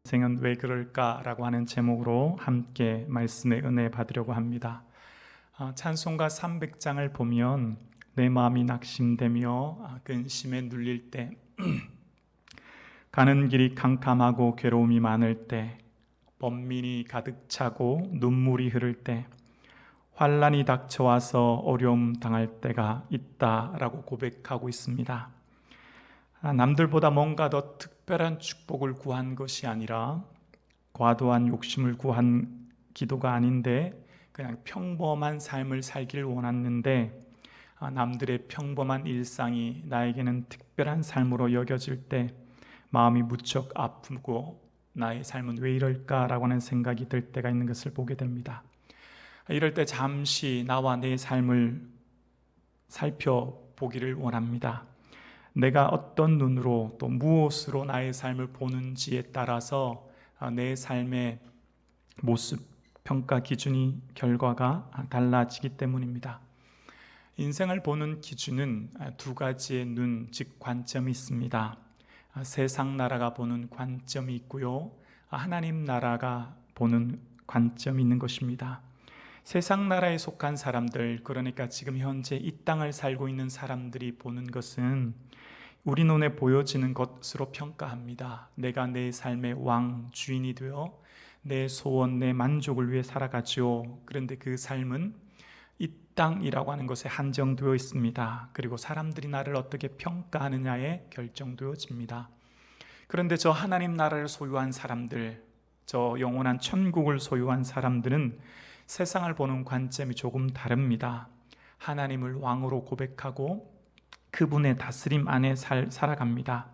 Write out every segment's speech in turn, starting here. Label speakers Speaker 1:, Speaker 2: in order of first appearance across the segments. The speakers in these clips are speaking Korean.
Speaker 1: 인생은 왜 그럴까라고 하는 제목으로 함께 말씀의 은혜 받으려고 합니다. 찬송가 300장을 보면 내 마음이 낙심되며 근심에 눌릴 때 가는 길이 캄캄하고 괴로움이 많을 때 번민이 가득 차고 눈물이 흐를 때 환난이 닥쳐와서 어려움 당할 때가 있다라고 고백하고 있습니다. 남들보다 뭔가 더 특별한 축복을 구한 것이 아니라 과도한 욕심을 구한 기도가 아닌데 그냥 평범한 삶을 살길 원했는데 남들의 평범한 일상이 나에게는 특별한 삶으로 여겨질 때 마음이 무척 아프고 나의 삶은 왜 이럴까라고 하는 생각이 들 때가 있는 것을 보게 됩니다. 이럴 때 잠시 나와 내 삶을 살펴보기를 원합니다. 내가 어떤 눈으로 또 무엇으로 나의 삶을 보는지에 따라서 내 삶의 모습, 평가 기준이 결과가 달라지기 때문입니다. 인생을 보는 기준은 두 가지의 눈, 즉 관점이 있습니다. 세상 나라가 보는 관점이 있고요, 하나님 나라가 보는 관점이 있는 것입니다. 세상 나라에 속한 사람들, 그러니까 지금 현재 이 땅을 살고 있는 사람들이 보는 것은 우리 눈에 보여지는 것으로 평가합니다. 내가 내 삶의 왕, 주인이 되어 내 소원, 내 만족을 위해 살아가죠. 그런데 그 삶은 이 땅이라고 하는 것에 한정되어 있습니다. 그리고 사람들이 나를 어떻게 평가하느냐에 결정되어집니다. 그런데 저 하나님 나라를 소유한 사람들, 저 영원한 천국을 소유한 사람들은 세상을 보는 관점이 조금 다릅니다. 하나님을 왕으로 고백하고 그분의 다스림 안에 살아갑니다.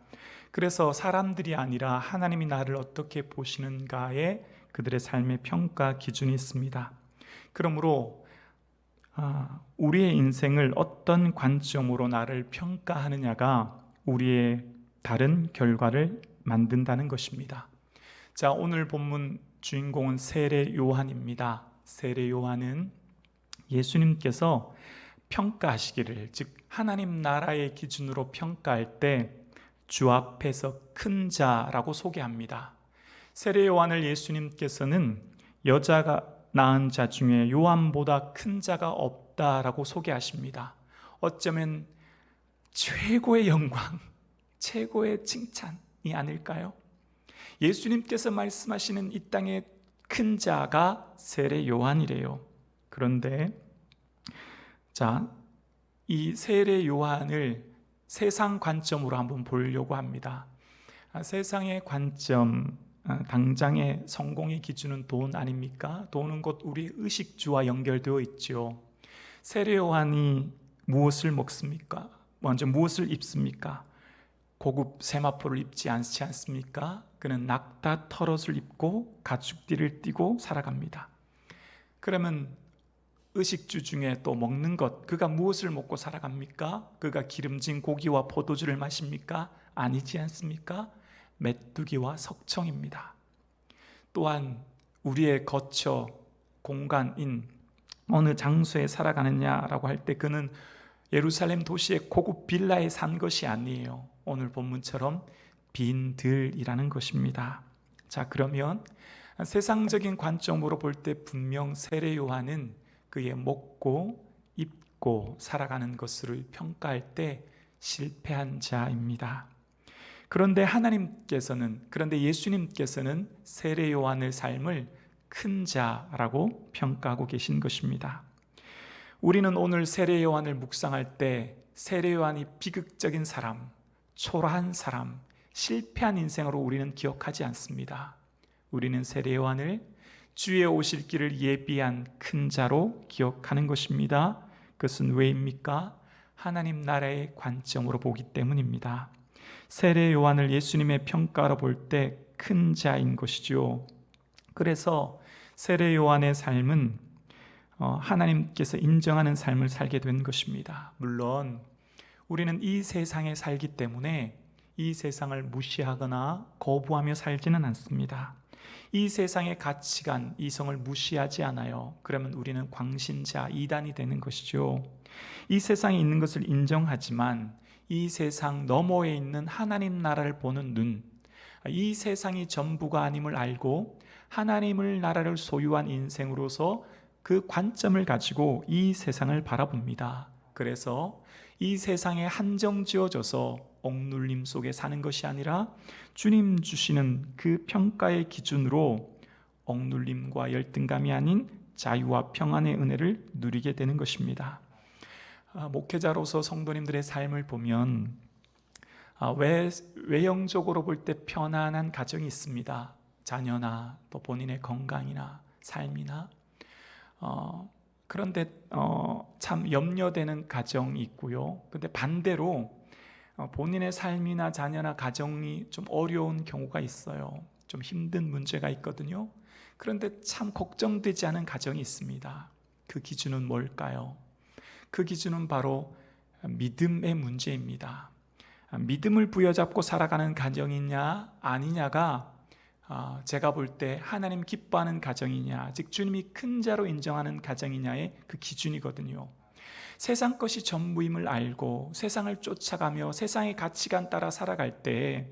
Speaker 1: 그래서 사람들이 아니라 하나님이 나를 어떻게 보시는가에 그들의 삶의 평가 기준이 있습니다. 그러므로 우리의 인생을 어떤 관점으로 나를 평가하느냐가 우리의 다른 결과를 만든다는 것입니다. 자, 오늘 본문 주인공은 세례 요한입니다. 세례 요한은 예수님께서 평가하시기를, 즉 하나님 나라의 기준으로 평가할 때 주 앞에서 큰 자라고 소개합니다. 세례 요한을 예수님께서는 여자가 낳은 자 중에 요한보다 큰 자가 없다라고 소개하십니다. 어쩌면 최고의 영광, 최고의 칭찬이 아닐까요? 예수님께서 말씀하시는 이 땅의 큰 자가 세례 요한이래요. 그런데 이 세례 요한을 세상 관점으로 한번 보려고 합니다. 세상의 관점, 당장의 성공의 기준은 돈 아닙니까? 돈은 곧 우리 의식주와 연결되어 있죠. 세례 요한이 무엇을 먹습니까? 먼저 무엇을 입습니까? 고급 세마포를 입지 않지 않습니까? 그는 낙타 털옷을 입고 가축띠를 띠고 살아갑니다. 그러면 의식주 중에 또 먹는 것, 그가 무엇을 먹고 살아갑니까? 그가 기름진 고기와 포도주를 마십니까? 아니지 않습니까? 메뚜기와 석청입니다. 또한 우리의 거처 공간인 어느 장소에 살아가느냐라고 할 때 그는 예루살렘 도시의 고급 빌라에 산 것이 아니에요. 오늘 본문처럼 빈 들이라는 것입니다. 자, 그러면 세상적인 관점으로 볼 때 분명 세례 요한은 그의 먹고 입고 살아가는 것을 평가할 때 실패한 자입니다. 그런데 예수님께서는 세례 요한의 삶을 큰 자라고 평가하고 계신 것입니다. 우리는 오늘 세례 요한을 묵상할 때 세례 요한이 비극적인 사람, 초라한 사람, 실패한 인생으로 우리는 기억하지 않습니다. 우리는 세례 요한을 주의 오실 길을 예비한 큰 자로 기억하는 것입니다. 그것은 왜입니까? 하나님 나라의 관점으로 보기 때문입니다. 세례 요한을 예수님의 평가로 볼 때 큰 자인 것이죠. 그래서 세례 요한의 삶은 하나님께서 인정하는 삶을 살게 된 것입니다. 물론 우리는 이 세상에 살기 때문에 이 세상을 무시하거나 거부하며 살지는 않습니다. 이 세상의 가치관, 이성을 무시하지 않아요. 그러면 우리는 광신자, 이단이 되는 것이죠. 이 세상에 있는 것을 인정하지만 이 세상 너머에 있는 하나님 나라를 보는 눈, 이 세상이 전부가 아님을 알고 하나님을 나라를 소유한 인생으로서 그 관점을 가지고 이 세상을 바라봅니다. 그래서 이 세상에 한정 지어져서 억눌림 속에 사는 것이 아니라 주님 주시는 그 평가의 기준으로 억눌림과 열등감이 아닌 자유와 평안의 은혜를 누리게 되는 것입니다. 목회자로서 성도님들의 삶을 보면 외형적으로 볼 때 편안한 가정이 있습니다. 자녀나 또 본인의 건강이나 삶이나 그런데 참 염려되는 가정이 있고요. 근데 반대로 본인의 삶이나 자녀나 가정이 좀 어려운 경우가 있어요. 좀 힘든 문제가 있거든요. 그런데 참 걱정되지 않은 가정이 있습니다. 그 기준은 뭘까요? 그 기준은 바로 믿음의 문제입니다. 믿음을 부여잡고 살아가는 가정이냐 아니냐가 제가 볼 때 하나님 기뻐하는 가정이냐, 즉 주님이 큰 자로 인정하는 가정이냐의 그 기준이거든요. 세상 것이 전부임을 알고 세상을 쫓아가며 세상의 가치관 따라 살아갈 때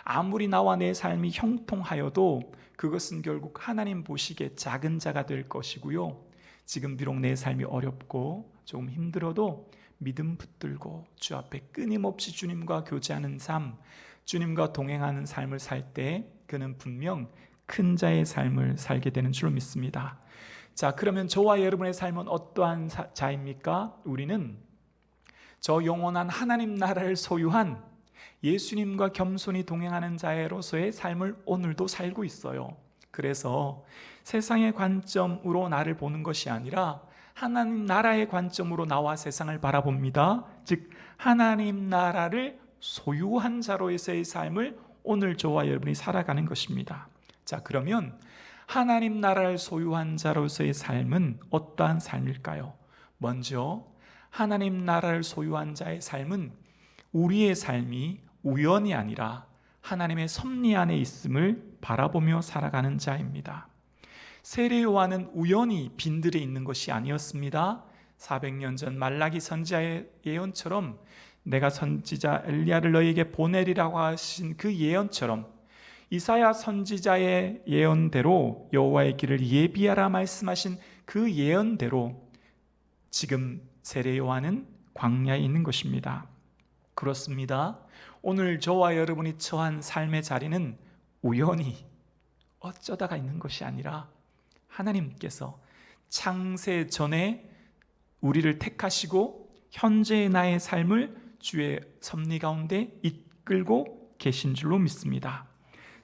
Speaker 1: 아무리 나와 내 삶이 형통하여도 그것은 결국 하나님 보시기에 작은 자가 될 것이고요. 지금 비록 내 삶이 어렵고 조금 힘들어도 믿음 붙들고 주 앞에 끊임없이 주님과 교제하는 삶, 주님과 동행하는 삶을 살 때 그는 분명 큰 자의 삶을 살게 되는 줄로 믿습니다. 자, 그러면 저와 여러분의 삶은 어떠한 자입니까? 우리는 저 영원한 하나님 나라를 소유한 예수님과 겸손히 동행하는 자로서의 삶을 오늘도 살고 있어요. 그래서 세상의 관점으로 나를 보는 것이 아니라 하나님 나라의 관점으로 나와 세상을 바라봅니다. 즉 하나님 나라를 소유한 자로서의 삶을 오늘 저와 여러분이 살아가는 것입니다. 자, 그러면 하나님 나라를 소유한 자로서의 삶은 어떠한 삶일까요? 먼저 하나님 나라를 소유한 자의 삶은 우리의 삶이 우연이 아니라 하나님의 섭리 안에 있음을 바라보며 살아가는 자입니다. 세례 요한은 우연히 빈들에 있는 것이 아니었습니다. 400년 전 말라기 선지자의 예언처럼 내가 선지자 엘리야를 너에게 보내리라고 하신 그 예언처럼 이사야 선지자의 예언대로 여호와의 길을 예비하라 말씀하신 그 예언대로 지금 세례 요한은 광야에 있는 것입니다. 그렇습니다. 오늘 저와 여러분이 처한 삶의 자리는 우연히 어쩌다가 있는 것이 아니라 하나님께서 창세 전에 우리를 택하시고 현재의 나의 삶을 주의 섭리 가운데 이끌고 계신 줄로 믿습니다.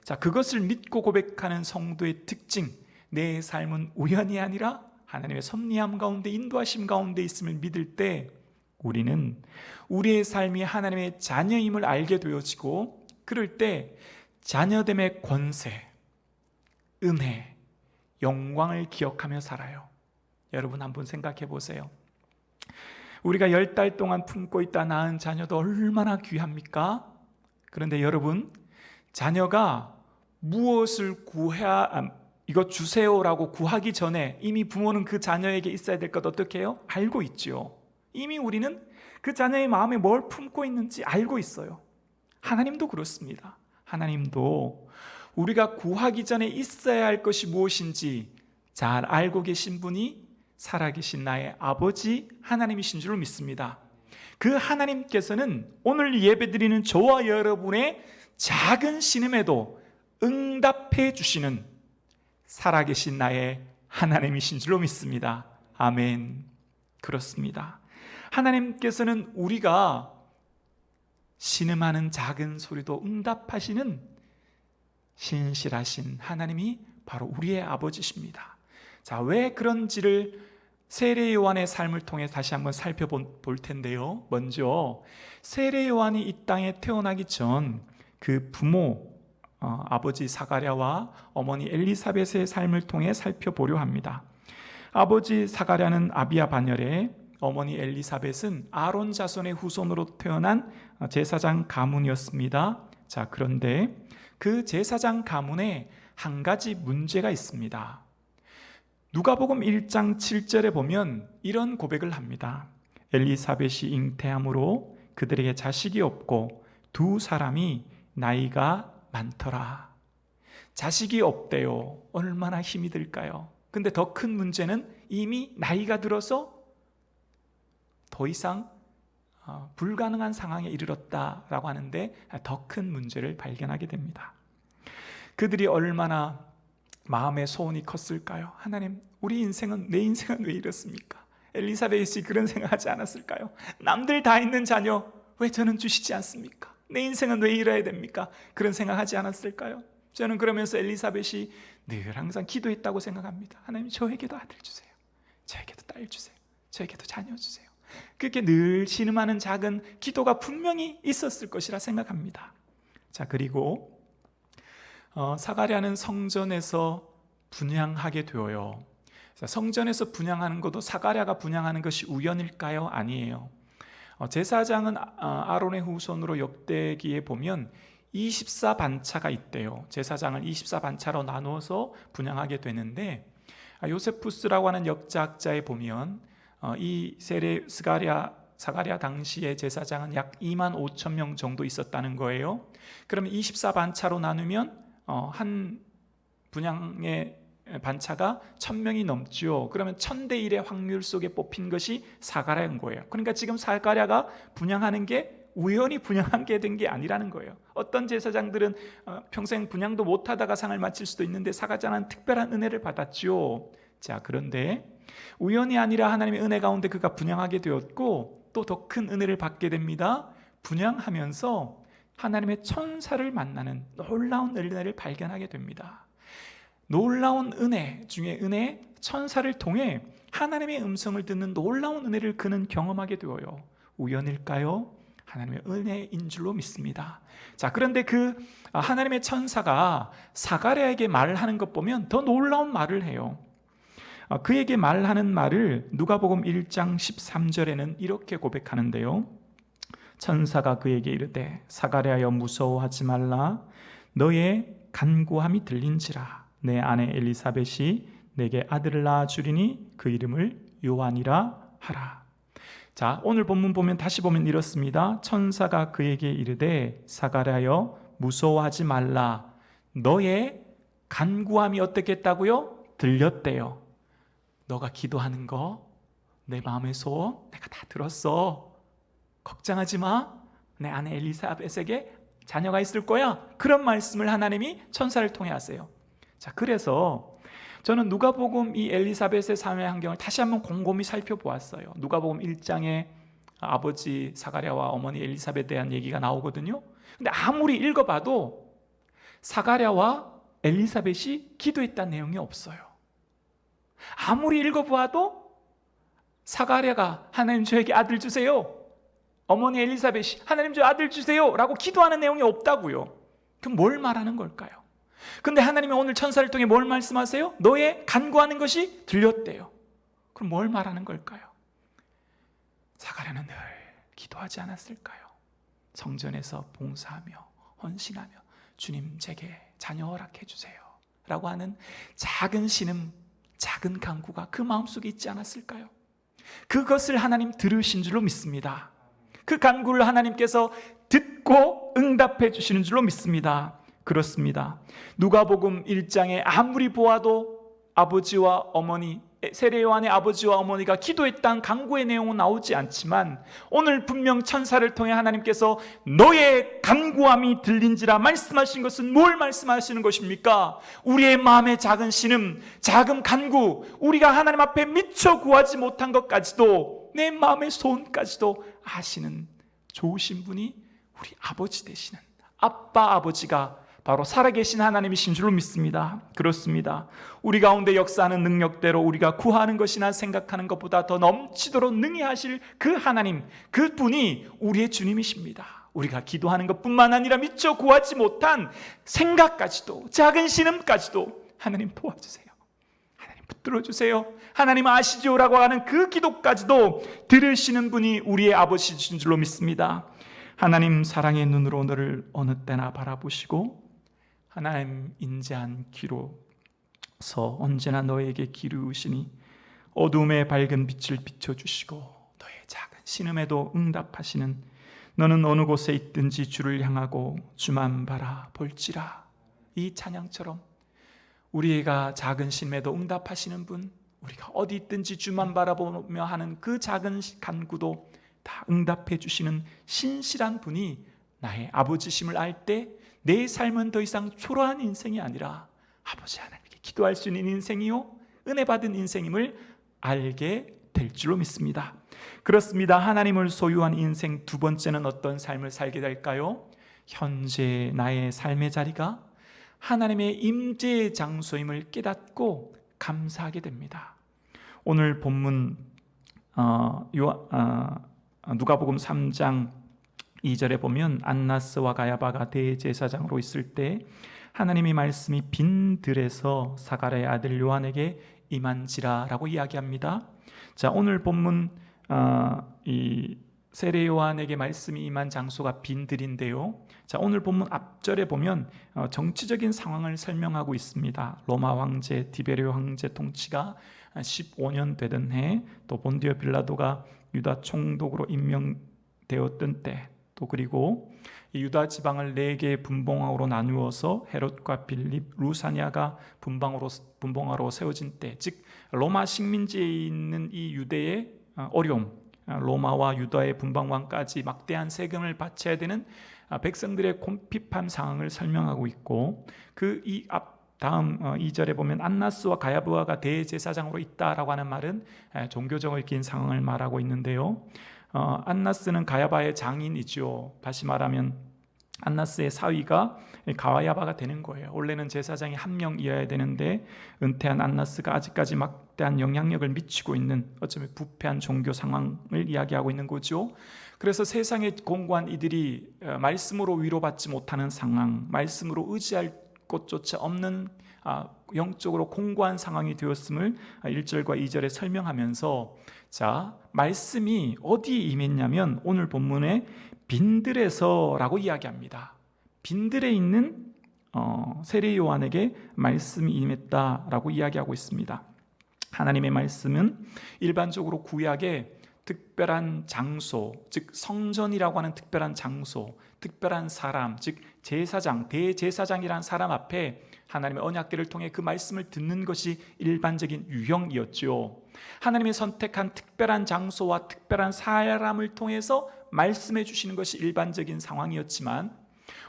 Speaker 1: 자, 그것을 믿고 고백하는 성도의 특징, 내 삶은 우연이 아니라 하나님의 섭리함 가운데 인도하심 가운데 있음을 믿을 때 우리는 우리의 삶이 하나님의 자녀임을 알게 되어지고 그럴 때 자녀됨의 권세, 은혜, 영광을 기억하며 살아요. 여러분 한번 생각해 보세요. 우리가 10달 동안 품고 있다 낳은 자녀도 얼마나 귀합니까? 그런데 여러분, 자녀가 무엇을 이거 주세요라고 구하기 전에 이미 부모는 그 자녀에게 있어야 될 것 어떻게 해요? 알고 있죠. 이미 우리는 그 자녀의 마음에 뭘 품고 있는지 알고 있어요. 하나님도 그렇습니다. 하나님도 우리가 구하기 전에 있어야 할 것이 무엇인지 잘 알고 계신 분이 살아계신 나의 아버지 하나님이신 줄 믿습니다. 그 하나님께서는 오늘 예배드리는 저와 여러분의 작은 신음에도 응답해 주시는 살아계신 나의 하나님이신 줄로 믿습니다. 아멘. 그렇습니다. 하나님께서는 우리가 신음하는 작은 소리도 응답하시는 신실하신 하나님이 바로 우리의 아버지십니다. 자, 왜 그런지를 세례 요한의 삶을 통해 다시 한번 살펴볼 텐데요. 먼저 세례 요한이 이 땅에 태어나기 전 그 부모 아버지 사가랴와 어머니 엘리사벳의 삶을 통해 살펴보려 합니다. 아버지 사가랴는 아비야 반열에, 어머니 엘리사벳은 아론 자손의 후손으로 태어난 제사장 가문이었습니다. 자, 그런데 그 제사장 가문에 한 가지 문제가 있습니다. 누가복음 1장 7절에 보면 이런 고백을 합니다. 엘리사벳이 잉태함으로 그들에게 자식이 없고 두 사람이 나이가 많더라. 자식이 없대요. 얼마나 힘이 들까요? 근데 더 큰 문제는 이미 나이가 들어서 더 이상 불가능한 상황에 이르렀다라고 하는데 더 큰 문제를 발견하게 됩니다. 그들이 얼마나 마음의 소원이 컸을까요? 하나님, 우리 인생은, 내 인생은 왜 이렇습니까? 엘리사벳이 그런 생각하지 않았을까요? 남들 다 있는 자녀 왜 저는 주시지 않습니까? 내 인생은 왜 이래야 됩니까? 그런 생각하지 않았을까요? 저는 그러면서 엘리사벳이 늘 항상 기도했다고 생각합니다. 하나님, 저에게도 아들 주세요. 저에게도 딸 주세요. 저에게도 자녀 주세요. 그렇게 늘 신음하는 작은 기도가 분명히 있었을 것이라 생각합니다. 자, 그리고 사가랴는 성전에서 분향하게 되어요. 성전에서 분향하는 것도 사가랴가 분향하는 것이 우연일까요? 아니에요. 제사장은 아론의 후손으로 역대기에 보면 24반차가 있대요. 제사장을 24반차로 나누어서 분향하게 되는데, 요세푸스라고 하는 역사학자에 보면 이 사가랴 당시의 제사장은 약 2만 5천 명 정도 있었다는 거예요. 그러면 24반차로 나누면 한 분향의 반차가 1000명이 넘죠. 그러면 1000대 1의 확률 속에 뽑힌 것이 사가랴인 거예요. 그러니까 지금 사가랴가 분향하는 게 우연히 분향한 게 된 게 아니라는 거예요. 어떤 제사장들은 평생 분향도 못하다가 상을 마칠 수도 있는데 사가랴는 특별한 은혜를 받았죠. 자, 그런데 우연이 아니라 하나님의 은혜 가운데 그가 분향하게 되었고 또 더 큰 은혜를 받게 됩니다. 분향하면서 하나님의 천사를 만나는 놀라운 은혜를 발견하게 됩니다. 놀라운 은혜 중에 은혜, 천사를 통해 하나님의 음성을 듣는 놀라운 은혜를 그는 경험하게 되어요. 우연일까요? 하나님의 은혜인 줄로 믿습니다. 자, 그런데 그 하나님의 천사가 사가랴에게 말을 하는 것 보면 더 놀라운 말을 해요. 그에게 말하는 말을 누가복음 1장 13절에는 이렇게 고백하는데요. 천사가 그에게 이르되 사가랴여 무서워하지 말라. 너의 간구함이 들린지라. 내 아내 엘리사벳이 내게 아들을 낳아 주리니 그 이름을 요한이라 하라. 자, 오늘 본문 보면 다시 보면 이렇습니다. 천사가 그에게 이르되 사가랴여 무서워하지 말라. 너의 간구함이 어떻게 했다고요? 들렸대요. 너가 기도하는 거, 내 마음의 소원 내가 다 들었어. 걱정하지 마. 내 아내 엘리사벳에게 자녀가 있을 거야. 그런 말씀을 하나님이 천사를 통해 하세요. 자, 그래서 저는 누가복음 이 엘리사벳의 삶의 환경을 다시 한번 곰곰이 살펴보았어요. 누가복음 1장에 아버지 사가랴와 어머니 엘리사벳에 대한 얘기가 나오거든요. 근데 아무리 읽어봐도 사가랴와 엘리사벳이 기도했다는 내용이 없어요. 아무리 읽어보아도 사가랴가 하나님 저에게 아들 주세요, 어머니 엘리사벳이 하나님 저 아들 주세요 라고 기도하는 내용이 없다고요. 그럼 뭘 말하는 걸까요? 근데 하나님이 오늘 천사를 통해 뭘 말씀하세요? 너의 간구하는 것이 들렸대요. 그럼 뭘 말하는 걸까요? 사가랴는 늘 기도하지 않았을까요? 성전에서 봉사하며 헌신하며 주님 제게 자녀 허락해 주세요 라고 하는 작은 신음, 작은 간구가 그 마음속에 있지 않았을까요? 그것을 하나님 들으신 줄로 믿습니다. 그 간구를 하나님께서 듣고 응답해 주시는 줄로 믿습니다. 그렇습니다. 누가복음 1장에 아무리 보아도 아버지와 어머니, 세례 요한의 아버지와 어머니가 기도했던 간구의 내용은 나오지 않지만 오늘 분명 천사를 통해 하나님께서 너의 간구함이 들린지라 말씀하신 것은 뭘 말씀하시는 것입니까? 우리의 마음의 작은 신음, 작은 간구, 우리가 하나님 앞에 미처 구하지 못한 것까지도, 내 마음의 소원까지도 아시는 좋으신 분이 우리 아버지 되시는 아빠 아버지가 바로 살아계신 하나님이신 줄로 믿습니다. 그렇습니다. 우리 가운데 역사하는 능력대로 우리가 구하는 것이나 생각하는 것보다 더 넘치도록 능히 하실 그 하나님, 그 분이 우리의 주님이십니다. 우리가 기도하는 것뿐만 아니라 미처 구하지 못한 생각까지도, 작은 신음까지도 하나님 도와주세요. 하나님 붙들어주세요. 하나님 아시죠라고 하는 그 기도까지도 들으시는 분이 우리의 아버지신 줄로 믿습니다. 하나님 사랑의 눈으로 너를 어느 때나 바라보시고 하나님 인자한 귀로서 언제나 너에게 기르시니 어둠의 밝은 빛을 비춰주시고 너의 작은 신음에도 응답하시는 너는 어느 곳에 있든지 주를 향하고 주만 바라볼지라. 이 찬양처럼 우리가 작은 신에도 응답하시는 분, 우리가 어디 있든지 주만 바라보며 하는 그 작은 간구도 다 응답해 주시는 신실한 분이 나의 아버지심을 알 때 내 삶은 더 이상 초라한 인생이 아니라 아버지 하나님께 기도할 수 있는 인생이요 은혜 받은 인생임을 알게 될 줄로 믿습니다. 그렇습니다. 하나님을 소유한 인생 두 번째는 어떤 삶을 살게 될까요? 현재 나의 삶의 자리가 하나님의 임재의 장소임을 깨닫고 감사하게 됩니다. 오늘 본문 누가복음 3장 2절에 보면 안나스와 가야바가 대제사장으로 있을 때 하나님의 말씀이 빈 들에서 사가랴의 아들 요한에게 임한지라라고 이야기합니다. 자, 오늘 본문 이 세례 요한에게 말씀이 임한 장소가 빈 들인데요. 자, 오늘 본문 앞절에 보면 정치적인 상황을 설명하고 있습니다. 로마 황제 디베리오 황제 통치가 15년 되던 해, 또 본디오 빌라도가 유다 총독으로 임명되었던 때, 또 그리고 이 유다 지방을 4개의 분봉으로 나누어서 헤롯과 빌립, 루사니아가 분봉하로 세워진 때, 즉 로마 식민지에 있는 이 유대의 어려움, 로마와 유다의 분봉왕까지 막대한 세금을 바쳐야 되는 백성들의 곤핍한 상황을 설명하고 있고, 그 다음 2절에 보면 안나스와 가야바가 대제사장으로 있다라고 하는 말은 종교적인 상황을 말하고 있는데요. 안나스는 가야바의 장인이죠. 다시 말하면 안나스의 사위가 가야바가 되는 거예요. 원래는 제사장이 한 명이어야 되는데 은퇴한 안나스가 아직까지 막대한 영향력을 미치고 있는, 어쩌면 부패한 종교 상황을 이야기하고 있는 거죠. 그래서 세상에 공고한 이들이 말씀으로 위로받지 못하는 상황, 말씀으로 의지할 곳조차 없는 영적으로 공고한 상황이 되었음을 1절과 2절에 설명하면서, 자, 말씀이 어디에 임했냐면 오늘 본문에 빈들에서라고 이야기합니다. 빈들에 있는 세례 요한에게 말씀이 임했다라고 이야기하고 있습니다. 하나님의 말씀은 일반적으로 구약에 특별한 장소, 즉 성전이라고 하는 특별한 장소, 특별한 사람, 즉 제사장, 대제사장이라는 사람 앞에 하나님의 언약궤를 통해 그 말씀을 듣는 것이 일반적인 유형이었죠. 하나님이 선택한 특별한 장소와 특별한 사람을 통해서 말씀해 주시는 것이 일반적인 상황이었지만,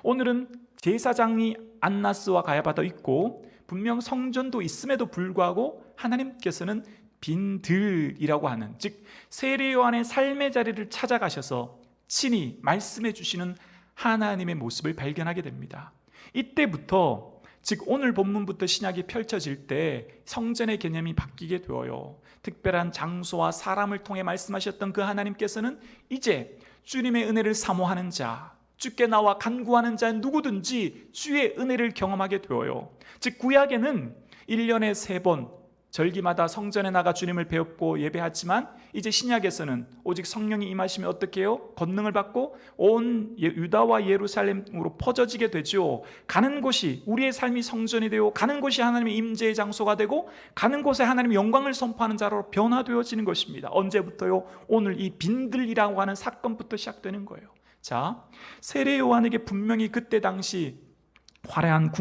Speaker 1: 오늘은 제사장이 안나스와 가야바도 있고 분명 성전도 있음에도 불구하고 하나님께서는 빈들이라고 하는, 즉 세례 요한의 삶의 자리를 찾아가셔서 친히 말씀해 주시는 하나님의 모습을 발견하게 됩니다. 이때부터, 즉 오늘 본문부터 신약이 펼쳐질 때 성전의 개념이 바뀌게 되어요. 특별한 장소와 사람을 통해 말씀하셨던 그 하나님께서는 이제 주님의 은혜를 사모하는 자, 주께 나와 간구하는 자 누구든지 주의 은혜를 경험하게 되어요. 즉 구약에는 1년에 3번 절기마다 성전에 나가 주님을 배웠고 예배하지만, 이제 신약에서는 오직 성령이 임하시면 어떻게 해요? 권능을 받고 온 유다와 예루살렘으로 퍼져지게 되죠. 가는 곳이 우리의 삶이 성전이 되고, 가는 곳이 하나님의 임재의 장소가 되고, 가는 곳에 하나님의 영광을 선포하는 자로 변화되어지는 것입니다. 언제부터요? 오늘 이 빈들이라고 하는 사건부터 시작되는 거예요. 자, 세례 요한에게 분명히 그때 당시 화려한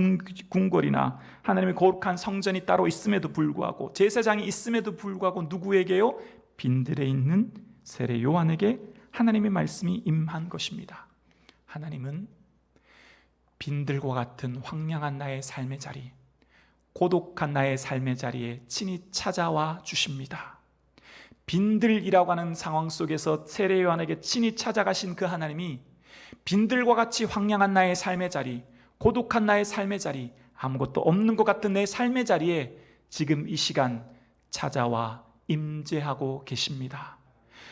Speaker 1: 궁궐이나 하나님의 거룩한 성전이 따로 있음에도 불구하고, 제사장이 있음에도 불구하고 누구에게요? 빈들에 있는 세례 요한에게 하나님의 말씀이 임한 것입니다. 하나님은 빈들과 같은 황량한 나의 삶의 자리, 고독한 나의 삶의 자리에 친히 찾아와 주십니다. 빈들이라고 하는 상황 속에서 세례 요한에게 친히 찾아가신 그 하나님이 빈들과 같이 황량한 나의 삶의 자리, 고독한 나의 삶의 자리, 아무것도 없는 것 같은 내 삶의 자리에 지금 이 시간 찾아와 임재하고 계십니다.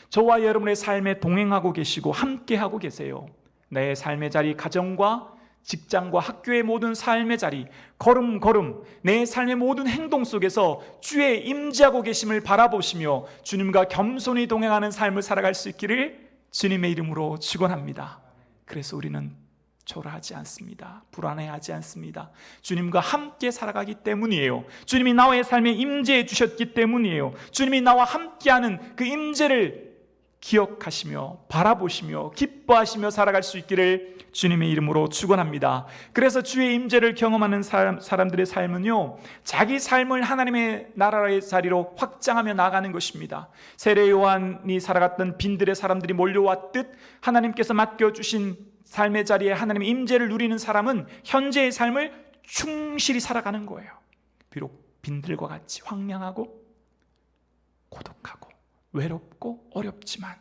Speaker 1: 저와 여러분의 삶에 동행하고 계시고 함께하고 계세요. 내 삶의 자리, 가정과 직장과 학교의 모든 삶의 자리, 걸음걸음 내 삶의 모든 행동 속에서 주의 임재하고 계심을 바라보시며 주님과 겸손히 동행하는 삶을 살아갈 수 있기를 주님의 이름으로 축원합니다. 그래서 우리는 초라하지 않습니다. 불안해하지 않습니다. 주님과 함께 살아가기 때문이에요. 주님이 나의 삶에 임재해 주셨기 때문이에요. 주님이 나와 함께하는 그 임재를 기억하시며 바라보시며 기뻐하시며 살아갈 수 있기를 주님의 이름으로 축원합니다. 그래서 주의 임재를 경험하는 사람들의 삶은요, 자기 삶을 하나님의 나라의 자리로 확장하며 나가는 것입니다. 세례 요한이 살아갔던 빈들의 사람들이 몰려왔듯 하나님께서 맡겨주신 삶의 자리에 하나님의 임재를 누리는 사람은 현재의 삶을 충실히 살아가는 거예요. 비록 빈들과 같이 황량하고 고독하고 외롭고 어렵지만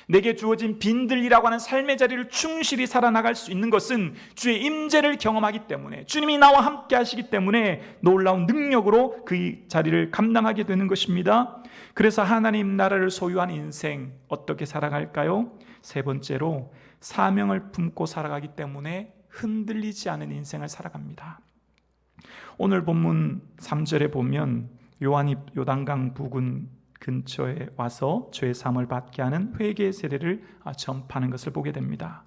Speaker 1: 내게 주어진 빈들이라고 하는 삶의 자리를 충실히 살아나갈 수 있는 것은 주의 임재를 경험하기 때문에, 주님이 나와 함께 하시기 때문에 놀라운 능력으로 그 자리를 감당하게 되는 것입니다. 그래서 하나님 나라를 소유한 인생 어떻게 살아갈까요? 세 번째로 사명을 품고 살아가기 때문에 흔들리지 않은 인생을 살아갑니다. 오늘 본문 3절에 보면 요한이 요단강 부근 근처에 와서 죄 사함을 받게 하는 회개의 세례를 전파하는 것을 보게 됩니다.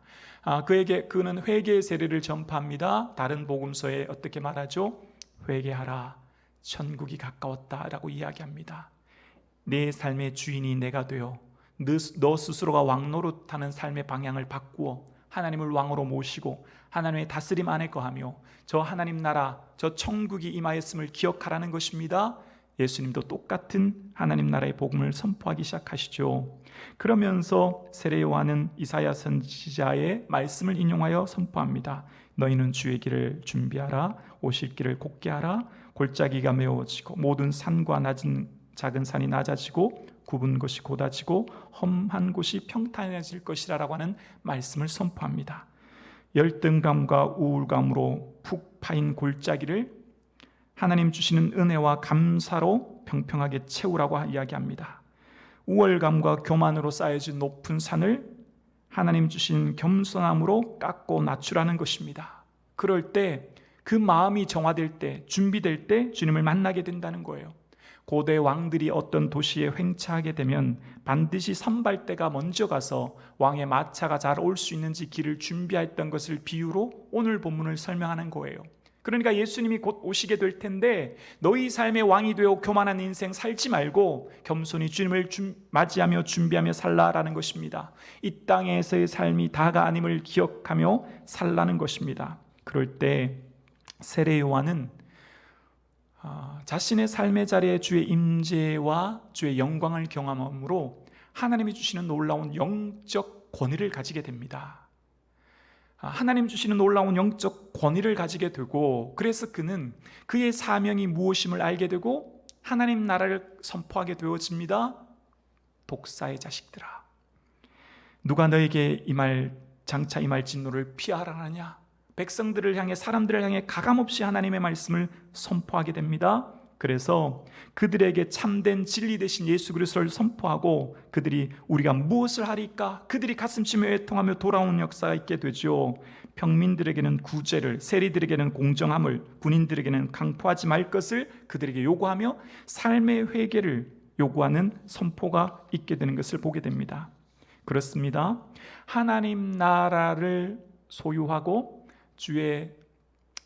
Speaker 1: 그는 회개의 세례를 전파합니다. 다른 복음서에 어떻게 말하죠? 회개하라, 천국이 가까웠다라고 이야기합니다. 내 삶의 주인이 내가 되어 너 스스로가 왕노릇하는 삶의 방향을 바꾸어 하나님을 왕으로 모시고 하나님의 다스림 안에 거하며 저 하나님 나라, 저 천국이 임하였음을 기억하라는 것입니다. 예수님도 똑같은 하나님 나라의 복음을 선포하기 시작하시죠. 그러면서 세례 요한은 이사야 선지자의 말씀을 인용하여 선포합니다. 너희는 주의 길을 준비하라, 오실 길을 곧게 하라. 골짜기가 메워지고 모든 산과 작은 산이 낮아지고 굽은 곳이 곧아지고 험한 곳이 평탄해질 것이라고 하는 말씀을 선포합니다. 열등감과 우울감으로 푹 파인 골짜기를 하나님 주시는 은혜와 감사로 평평하게 채우라고 이야기합니다. 우월감과 교만으로 쌓여진 높은 산을 하나님 주신 겸손함으로 깎고 낮추라는 것입니다. 그럴 때 그 마음이 정화될 때, 준비될 때 주님을 만나게 된다는 거예요. 고대 왕들이 어떤 도시에 횡차하게 되면 반드시 선발대가 먼저 가서 왕의 마차가 잘 올 수 있는지 길을 준비했던 것을 비유로 오늘 본문을 설명하는 거예요. 그러니까 예수님이 곧 오시게 될 텐데 너희 삶의 왕이 되어 교만한 인생 살지 말고 겸손히 주님을 맞이하며 준비하며 살라라는 것입니다. 이 땅에서의 삶이 다가 아님을 기억하며 살라는 것입니다. 그럴 때 세례 요한은 자신의 삶의 자리에 주의 임재와 주의 영광을 경험함으로 하나님이 주시는 놀라운 영적 권위를 가지게 됩니다. 하나님 주시는 놀라운 영적 권위를 가지게 되고, 그래서 그는 그의 사명이 무엇임을 알게 되고 하나님 나라를 선포하게 되어집니다. 독사의 자식들아, 누가 너에게 장차 임할 진노를 피하라 하느냐. 백성들을 향해, 사람들을 향해 가감없이 하나님의 말씀을 선포하게 됩니다. 그래서 그들에게 참된 진리 되신 예수 그리스도를 선포하고 그들이 우리가 무엇을 하리까? 그들이 가슴치며 애통하며 돌아오는 역사가 있게 되죠. 평민들에게는 구제를, 세리들에게는 공정함을, 군인들에게는 강포하지 말 것을 그들에게 요구하며 삶의 회개를 요구하는 선포가 있게 되는 것을 보게 됩니다. 그렇습니다. 하나님 나라를 소유하고 주의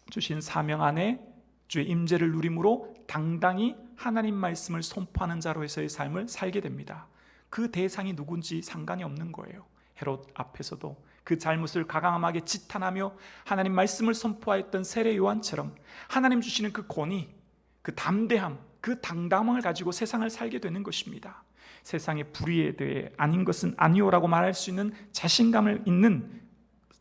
Speaker 1: 주신 사명 안에 주의 임재를 누림으로 당당히 하나님 말씀을 선포하는 자로서의 삶을 살게 됩니다. 그 대상이 누군지 상관이 없는 거예요. 헤롯 앞에서도 그 잘못을 가감하게 지탄하며 하나님 말씀을 선포하였던 세례 요한처럼 하나님 주시는 그 권위, 그 담대함, 그 당당함을 가지고 세상을 살게 되는 것입니다. 세상의 불의에 대해 아닌 것은 아니오라고 말할 수 있는 자신감을 있는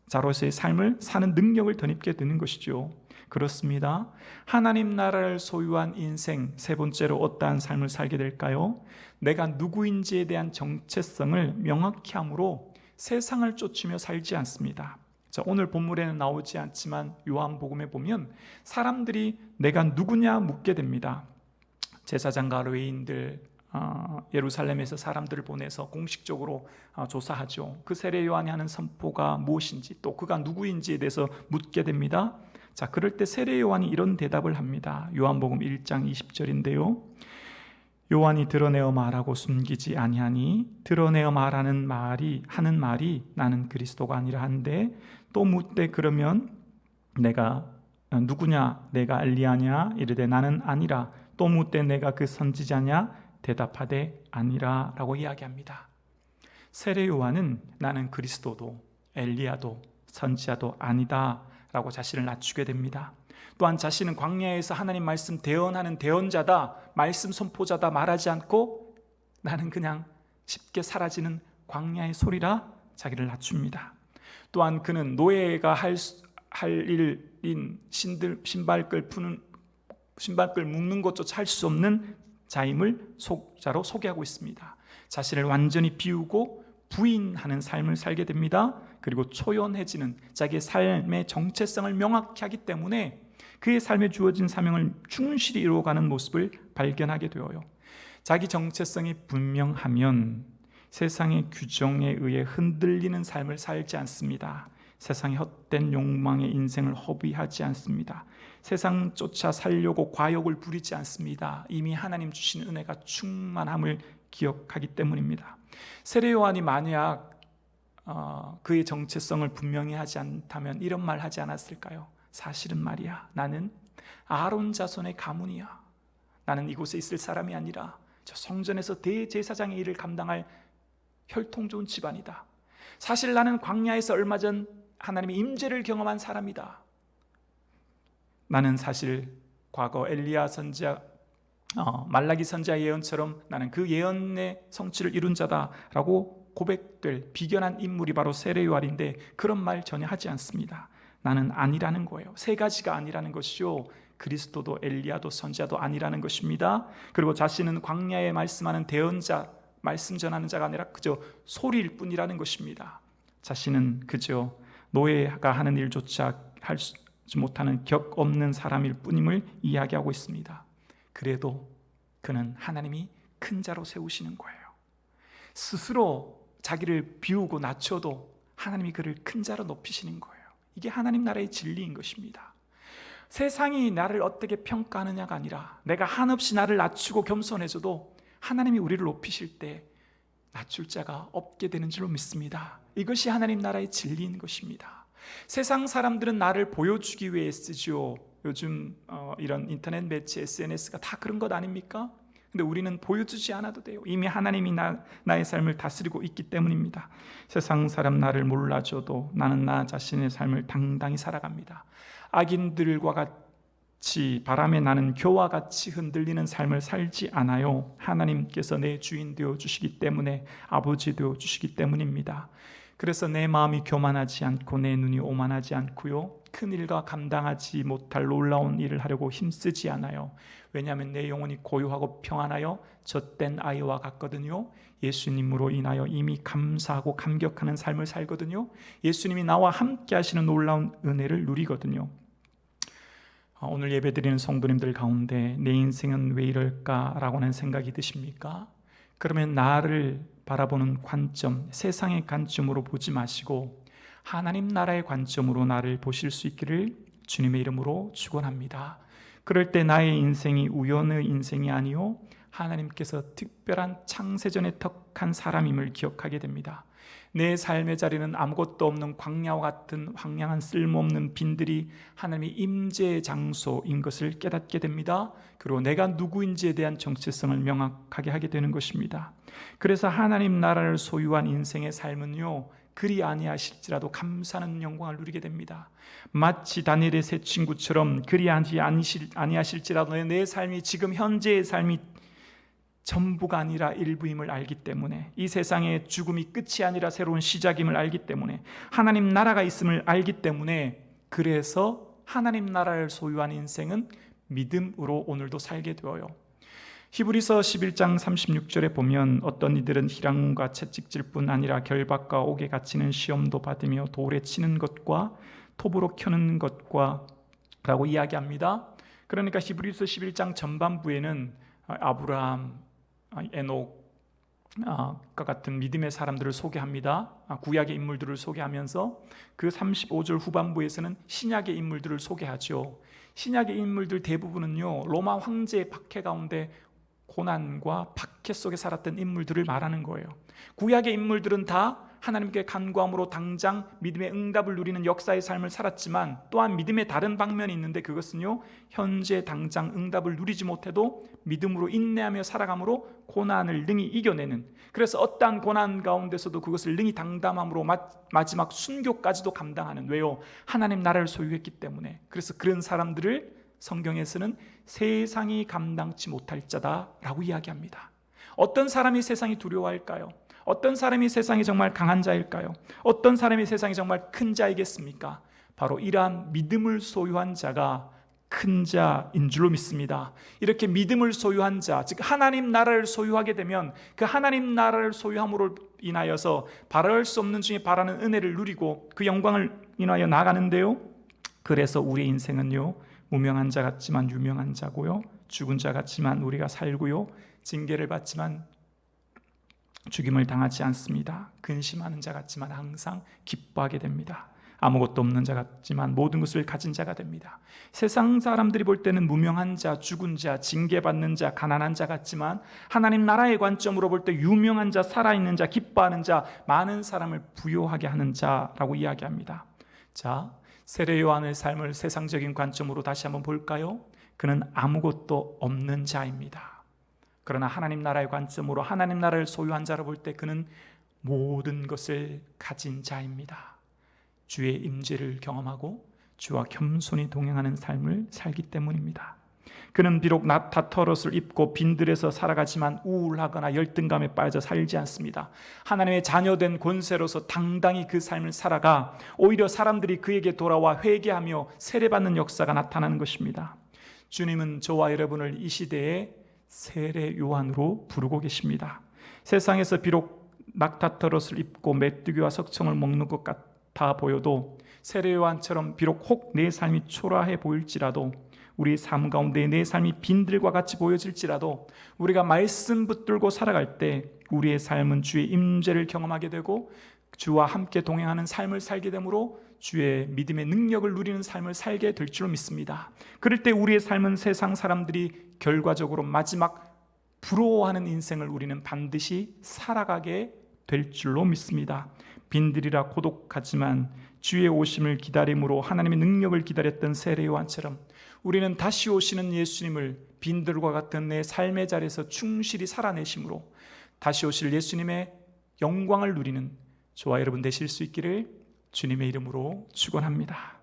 Speaker 1: 자로서의 삶을 사는 능력을 덧입게 되는 것이죠. 그렇습니다. 하나님 나라를 소유한 인생, 세 번째로 어떠한 삶을 살게 될까요? 내가 누구인지에 대한 정체성을 명확히 함으로 세상을 쫓으며 살지 않습니다. 자, 오늘 본문에는 나오지 않지만 요한복음에 보면 사람들이 내가 누구냐 묻게 됩니다. 제사장과 레위인들, 예루살렘에서 사람들을 보내서 공식적으로 조사하죠. 그 세례 요한이 하는 선포가 무엇인지, 또 그가 누구인지에 대해서 묻게 됩니다. 자, 그럴 때 세례 요한이 이런 대답을 합니다. 요한복음 1장 20절인데요. 요한이 드러내어 말하고 숨기지 아니하니 드러내어 말하는 말이 나는 그리스도가 아니라 한데, 또 묻되 그러면 내가 누구냐? 내가 엘리야냐? 이르되 나는 아니라. 또 묻되 내가 그 선지자냐? 대답하되 아니라 라고 이야기합니다. 세례 요한은 나는 그리스도도 엘리야도 선지자도 아니다 라고 자신을 낮추게 됩니다. 또한 자신은 광야에서 하나님 말씀 대언하는 대언자다, 말씀 선포자다 말하지 않고 나는 그냥 쉽게 사라지는 광야의 소리라 자기를 낮춥니다. 또한 그는 노예가 할 일인 신발끈 묶는 것조차 할 수 없는 자임을 자로 소개하고 있습니다. 자신을 완전히 비우고 부인하는 삶을 살게 됩니다. 그리고 초연해지는 자기의 삶의 정체성을 명확히 하기 때문에 그의 삶에 주어진 사명을 충실히 이루어가는 모습을 발견하게 되어요. 자기 정체성이 분명하면 세상의 규정에 의해 흔들리는 삶을 살지 않습니다. 세상의 헛된 욕망의 인생을 허비하지 않습니다. 세상 쫓아 살려고 과욕을 부리지 않습니다. 이미 하나님 주신 은혜가 충만함을 기억하기 때문입니다. 세례 요한이 만약 그의 정체성을 분명히 하지 않다면 이런 말 하지 않았을까요? 사실은 말이야, 나는 아론 자손의 가문이야. 나는 이곳에 있을 사람이 아니라 저 성전에서 대제사장의 일을 감당할 혈통 좋은 집안이다. 사실 나는 광야에서 얼마 전 하나님의 임재를 경험한 사람이다. 나는 사실 과거 엘리야 선지자, 말라기 선지자 예언처럼 나는 그 예언의 성취를 이룬 자다라고 고백될 비견한 인물이 바로 세례 요한인데 그런 말 전혀 하지 않습니다. 나는 아니라는 거예요. 세 가지가 아니라는 것이요, 그리스도도 엘리야도 선지자도 아니라는 것입니다. 그리고 자신은 광야에 말씀하는 대언자, 말씀 전하는 자가 아니라 그저 소리일 뿐이라는 것입니다. 자신은 그저 노예가 하는 일조차 하지 못하는 격 없는 사람일 뿐임을 이야기하고 있습니다. 그래도 그는 하나님이 큰 자로 세우시는 거예요. 스스로 자기를 비우고 낮춰도 하나님이 그를 큰 자로 높이시는 거예요. 이게 하나님 나라의 진리인 것입니다. 세상이 나를 어떻게 평가하느냐가 아니라 내가 한없이 나를 낮추고 겸손해져도 하나님이 우리를 높이실 때 낮출 자가 없게 되는 줄로 믿습니다. 이것이 하나님 나라의 진리인 것입니다. 세상 사람들은 나를 보여주기 위해 쓰죠. 요즘 이런 인터넷 매체 SNS가 다 그런 것 아닙니까? 근데 우리는 보여주지 않아도 돼요. 이미 하나님이 나의 삶을 다스리고 있기 때문입니다. 세상 사람 나를 몰라줘도 나는 나 자신의 삶을 당당히 살아갑니다. 악인들과 같이 바람에 나는 겨와 같이 흔들리는 삶을 살지 않아요. 하나님께서 내 주인 되어주시기 때문에, 아버지 되어주시기 때문입니다. 그래서 내 마음이 교만하지 않고 내 눈이 오만하지 않고요, 큰 일과 감당하지 못할 놀라운 일을 하려고 힘쓰지 않아요. 왜냐하면 내 영혼이 고요하고 평안하여 젖된 아이와 같거든요. 예수님으로 인하여 이미 감사하고 감격하는 삶을 살거든요. 예수님이 나와 함께 하시는 놀라운 은혜를 누리거든요. 오늘 예배드리는 성도님들 가운데 내 인생은 왜 이럴까라고 하는 생각이 드십니까? 그러면 나를 바라보는 관점, 세상의 관점으로 보지 마시고 하나님 나라의 관점으로 나를 보실 수 있기를 주님의 이름으로 축원합니다. 그럴 때 나의 인생이 우연의 인생이 아니요 하나님께서 특별한 창세전에 턱한 사람임을 기억하게 됩니다. 내 삶의 자리는 아무것도 없는 광야와 같은 황량한 쓸모없는 빈들이 하나님의 임재의 장소인 것을 깨닫게 됩니다. 그리고 내가 누구인지에 대한 정체성을 명확하게 하게 되는 것입니다. 그래서 하나님 나라를 소유한 인생의 삶은요, 그리 아니하실지라도 감사하는 영광을 누리게 됩니다. 마치 다니엘의 세 친구처럼 그리 아니하실지라도 내 삶이 지금 현재의 삶이 전부가 아니라 일부임을 알기 때문에, 이 세상의 죽음이 끝이 아니라 새로운 시작임을 알기 때문에, 하나님 나라가 있음을 알기 때문에, 그래서 하나님 나라를 소유한 인생은 믿음으로 오늘도 살게 되어요. 히브리서 11장 36절에 보면 어떤 이들은 희랑과 채찍질뿐 아니라 결박과 옥에 갇히는 시험도 받으며 돌에 치는 것과 톱으로 켜는 것과 라고 이야기합니다. 그러니까 히브리서 11장 전반부에는 아브라함, 에녹과 같은 믿음의 사람들을 소개합니다. 구약의 인물들을 소개하면서 그 35절 후반부에서는 신약의 인물들을 소개하죠. 신약의 인물들 대부분은요, 로마 황제의 박해 가운데 고난과 박해 속에 살았던 인물들을 말하는 거예요. 구약의 인물들은 다 하나님께 간구함으로 당장 믿음의 응답을 누리는 역사의 삶을 살았지만 또한 믿음의 다른 방면이 있는데 그것은요, 현재 당장 응답을 누리지 못해도 믿음으로 인내하며 살아감으로 고난을 능히 이겨내는, 그래서 어떠한 고난 가운데서도 그것을 능히 당담함으로 마지막 순교까지도 감당하는, 왜요? 하나님 나라를 소유했기 때문에. 그래서 그런 사람들을 성경에서는 세상이 감당치 못할 자다라고 이야기합니다. 어떤 사람이 세상이 두려워할까요? 어떤 사람이 세상이 정말 강한 자일까요? 어떤 사람이 세상이 정말 큰 자이겠습니까? 바로 이러한 믿음을 소유한 자가 큰 자인 줄로 믿습니다. 이렇게 믿음을 소유한 자, 즉 하나님 나라를 소유하게 되면 그 하나님 나라를 소유함으로 인하여서 바랄 수 없는 중에 바라는 은혜를 누리고 그 영광을 인하여 나가는데요, 그래서 우리의 인생은요, 무명한 자 같지만 유명한 자고요, 죽은 자 같지만 우리가 살고요, 징계를 받지만 죽임을 당하지 않습니다. 근심하는 자 같지만 항상 기뻐하게 됩니다. 아무것도 없는 자 같지만 모든 것을 가진 자가 됩니다. 세상 사람들이 볼 때는 무명한 자, 죽은 자, 징계받는 자, 가난한 자 같지만 하나님 나라의 관점으로 볼 때 유명한 자, 살아있는 자, 기뻐하는 자, 많은 사람을 부요하게 하는 자라고 이야기합니다. 자, 세례 요한의 삶을 세상적인 관점으로 다시 한번 볼까요? 그는 아무것도 없는 자입니다. 그러나 하나님 나라의 관점으로 하나님 나라를 소유한 자로 볼 때 그는 모든 것을 가진 자입니다. 주의 임재를 경험하고 주와 겸손히 동행하는 삶을 살기 때문입니다. 그는 비록 나타터롯을 입고 빈들에서 살아가지만 우울하거나 열등감에 빠져 살지 않습니다. 하나님의 자녀된 권세로서 당당히 그 삶을 살아가 오히려 사람들이 그에게 돌아와 회개하며 세례받는 역사가 나타나는 것입니다. 주님은 저와 여러분을 이 시대에 세례 요한으로 부르고 계십니다. 세상에서 비록 낙타터롯을 입고 메뚜기와 석청을 먹는 것 같아 보여도, 세례 요한처럼 비록 혹 내 삶이 초라해 보일지라도, 우리 삶 가운데 내 삶이 빈들과 같이 보여질지라도, 우리가 말씀 붙들고 살아갈 때 우리의 삶은 주의 임재를 경험하게 되고 주와 함께 동행하는 삶을 살게 되므로 주의 믿음의 능력을 누리는 삶을 살게 될 줄로 믿습니다. 그럴 때 우리의 삶은 세상 사람들이 결과적으로 마지막 부러워하는 인생을 우리는 반드시 살아가게 될 줄로 믿습니다. 빈들이라 고독하지만 주의 오심을 기다림으로 하나님의 능력을 기다렸던 세례 요한처럼 우리는 다시 오시는 예수님을 빈들과 같은 내 삶의 자리에서 충실히 살아내심으로 다시 오실 예수님의 영광을 누리는 저와 여러분 되실 수 있기를 주님의 이름으로 축원합니다.